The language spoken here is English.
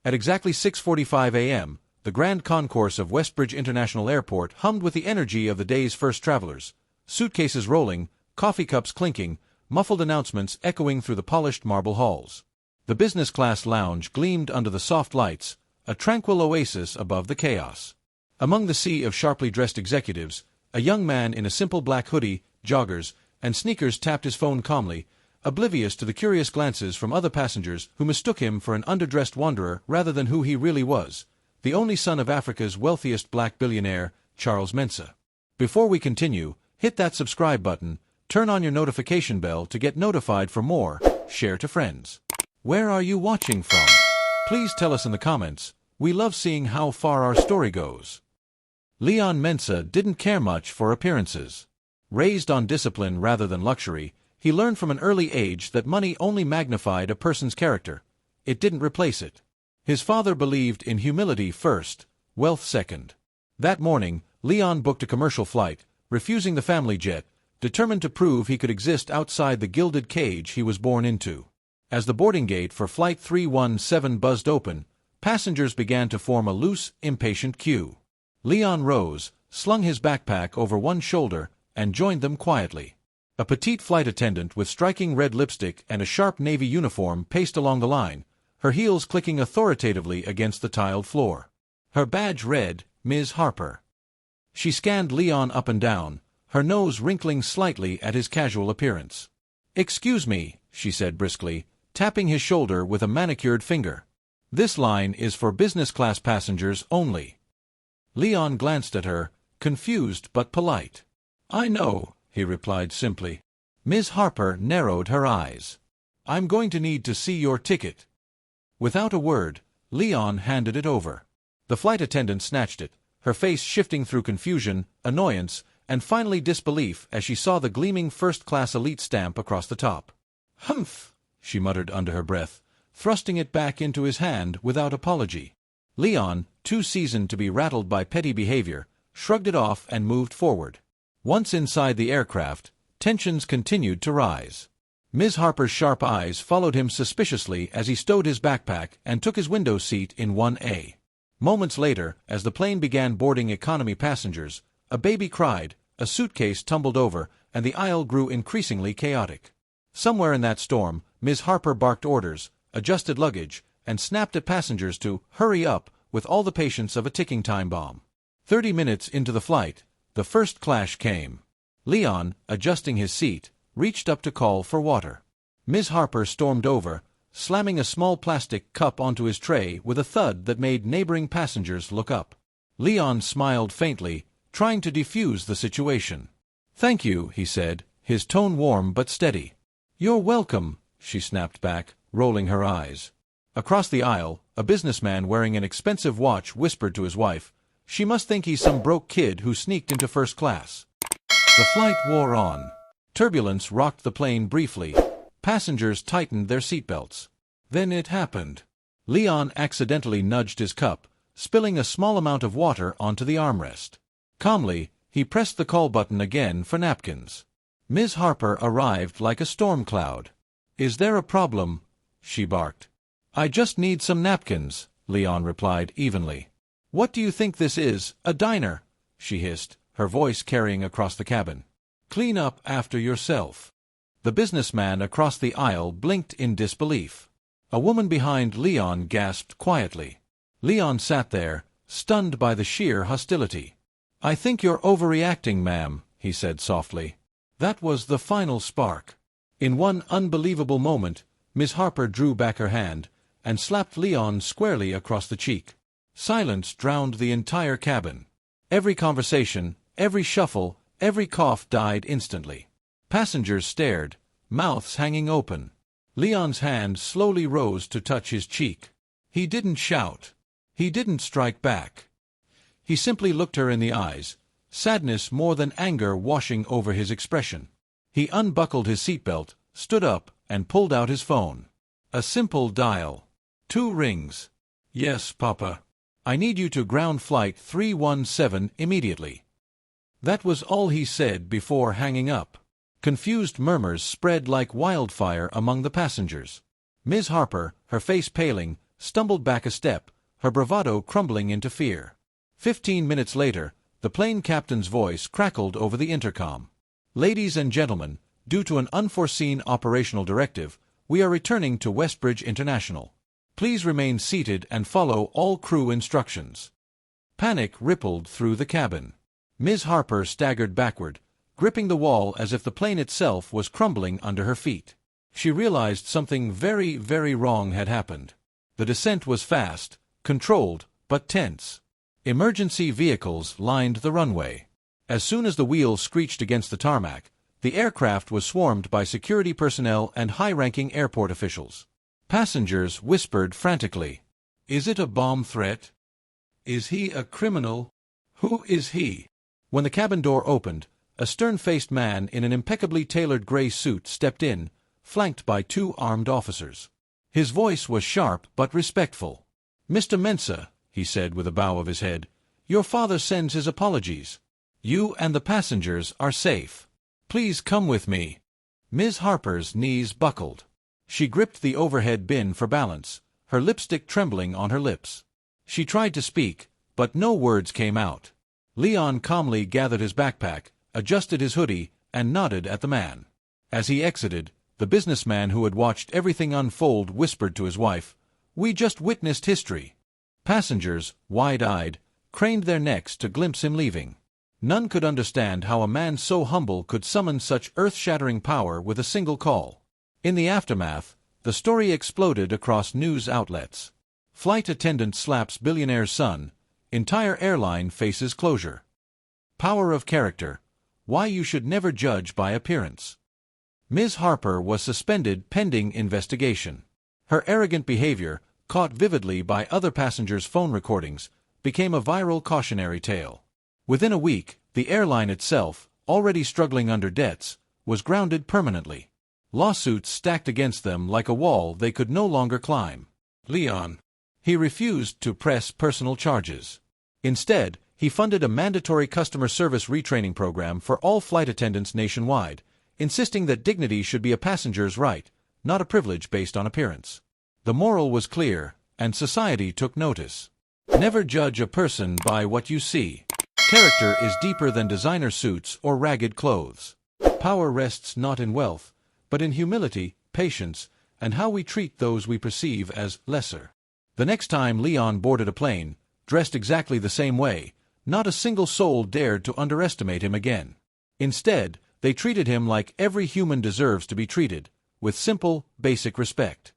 At exactly 6:45 a.m., the grand concourse of Westbridge International Airport hummed with the energy of the day's first travelers, suitcases rolling, coffee cups clinking, muffled announcements echoing through the polished marble halls. The business-class lounge gleamed under the soft lights, a tranquil oasis above the chaos. Among the sea of sharply dressed executives, a young man in a simple black hoodie, joggers, and sneakers tapped his phone calmly, oblivious to the curious glances from other passengers who mistook him for an underdressed wanderer rather than who he really was, the only son of Africa's wealthiest black billionaire, Charles Mensa. Before we continue, hit that subscribe button, turn on your notification bell to get notified for more, share to friends. Where are you watching from? Please tell us in the comments. We love seeing how far our story goes. Leon Mensa didn't care much for appearances. Raised on discipline rather than luxury, he learned from an early age that money only magnified a person's character. It didn't replace it. His father believed in humility first, wealth second. That morning, Leon booked a commercial flight, refusing the family jet, determined to prove he could exist outside the gilded cage he was born into. As the boarding gate for Flight 317 buzzed open, passengers began to form a loose, impatient queue. Leon rose, slung his backpack over one shoulder, and joined them quietly. A petite flight attendant with striking red lipstick and a sharp navy uniform paced along the line, her heels clicking authoritatively against the tiled floor. Her badge read, Ms. Harper. She scanned Leon up and down, her nose wrinkling slightly at his casual appearance. "Excuse me," she said briskly, tapping his shoulder with a manicured finger. "This line is for business-class passengers only." Leon glanced at her, confused but polite. "I know," he replied simply. Ms. Harper narrowed her eyes. "I'm going to need to see your ticket." Without a word, Leon handed it over. The flight attendant snatched it, her face shifting through confusion, annoyance, and finally disbelief as she saw the gleaming first-class elite stamp across the top. "Humph," she muttered under her breath, thrusting it back into his hand without apology. Leon, too seasoned to be rattled by petty behavior, shrugged it off and moved forward. Once inside the aircraft, tensions continued to rise. Ms. Harper's sharp eyes followed him suspiciously as he stowed his backpack and took his window seat in 1A. Moments later, as the plane began boarding economy passengers, a baby cried, a suitcase tumbled over, and the aisle grew increasingly chaotic. Somewhere in that storm, Ms. Harper barked orders, adjusted luggage, and snapped at passengers to hurry up with all the patience of a ticking time bomb. 30 minutes into the flight, the first clash came. Leon, adjusting his seat, reached up to call for water. Ms. Harper stormed over, slamming a small plastic cup onto his tray with a thud that made neighboring passengers look up. Leon smiled faintly, trying to defuse the situation. "Thank you," he said, his tone warm but steady. "You're welcome," she snapped back, rolling her eyes. Across the aisle, a businessman wearing an expensive watch whispered to his wife, "She must think he's some broke kid who sneaked into first class." The flight wore on. Turbulence rocked the plane briefly. Passengers tightened their seatbelts. Then it happened. Leon accidentally nudged his cup, spilling a small amount of water onto the armrest. Calmly, he pressed the call button again for napkins. Ms. Harper arrived like a storm cloud. "Is there a problem?" she barked. "I just need some napkins," Leon replied evenly. "What do you think this is, a diner?" she hissed, her voice carrying across the cabin. "Clean up after yourself." The businessman across the aisle blinked in disbelief. A woman behind Leon gasped quietly. Leon sat there, stunned by the sheer hostility. "I think you're overreacting, ma'am," he said softly. That was the final spark. In one unbelievable moment, Miss Harper drew back her hand and slapped Leon squarely across the cheek. Silence drowned the entire cabin. Every conversation, every shuffle, every cough died instantly. Passengers stared, mouths hanging open. Leon's hand slowly rose to touch his cheek. He didn't shout. He didn't strike back. He simply looked her in the eyes, sadness more than anger washing over his expression. He unbuckled his seatbelt, stood up, and pulled out his phone. A simple dial. 2 rings. "Yes, Papa. I need you to ground Flight 317 immediately." That was all he said before hanging up. Confused murmurs spread like wildfire among the passengers. Ms. Harper, her face paling, stumbled back a step, her bravado crumbling into fear. 15 minutes later, the plane captain's voice crackled over the intercom. "Ladies and gentlemen, due to an unforeseen operational directive, we are returning to Westbridge International. Please remain seated and follow all crew instructions." Panic rippled through the cabin. Ms. Harper staggered backward, gripping the wall as if the plane itself was crumbling under her feet. She realized something very, very wrong had happened. The descent was fast, controlled, but tense. Emergency vehicles lined the runway. As soon as the wheels screeched against the tarmac, the aircraft was swarmed by security personnel and high-ranking airport officials. Passengers whispered frantically, "Is it a bomb threat? Is he a criminal? Who is he?" When the cabin door opened, a stern-faced man in an impeccably tailored gray suit stepped in, flanked by 2 armed officers. His voice was sharp but respectful. "Mr. Mensah," he said with a bow of his head, "your father sends his apologies. You and the passengers are safe. Please come with me." Ms. Harper's knees buckled. She gripped the overhead bin for balance, her lipstick trembling on her lips. She tried to speak, but no words came out. Leon calmly gathered his backpack, adjusted his hoodie, and nodded at the man. As he exited, the businessman who had watched everything unfold whispered to his wife, "We just witnessed history." Passengers, wide-eyed, craned their necks to glimpse him leaving. None could understand how a man so humble could summon such earth-shattering power with a single call. In the aftermath, the story exploded across news outlets. Flight attendant slaps billionaire's son, entire airline faces closure. Power of character. Why you should never judge by appearance. Ms. Harper was suspended pending investigation. Her arrogant behavior, caught vividly by other passengers' phone recordings, became a viral cautionary tale. Within a week, the airline itself, already struggling under debts, was grounded permanently. Lawsuits stacked against them like a wall they could no longer climb. Leon. He refused to press personal charges. Instead, he funded a mandatory customer service retraining program for all flight attendants nationwide, insisting that dignity should be a passenger's right, not a privilege based on appearance. The moral was clear, and society took notice. Never judge a person by what you see. Character is deeper than designer suits or ragged clothes. Power rests not in wealth, but in humility, patience, and how we treat those we perceive as lesser. The next time Leon boarded a plane, dressed exactly the same way, not a single soul dared to underestimate him again. Instead, they treated him like every human deserves to be treated, with simple, basic respect.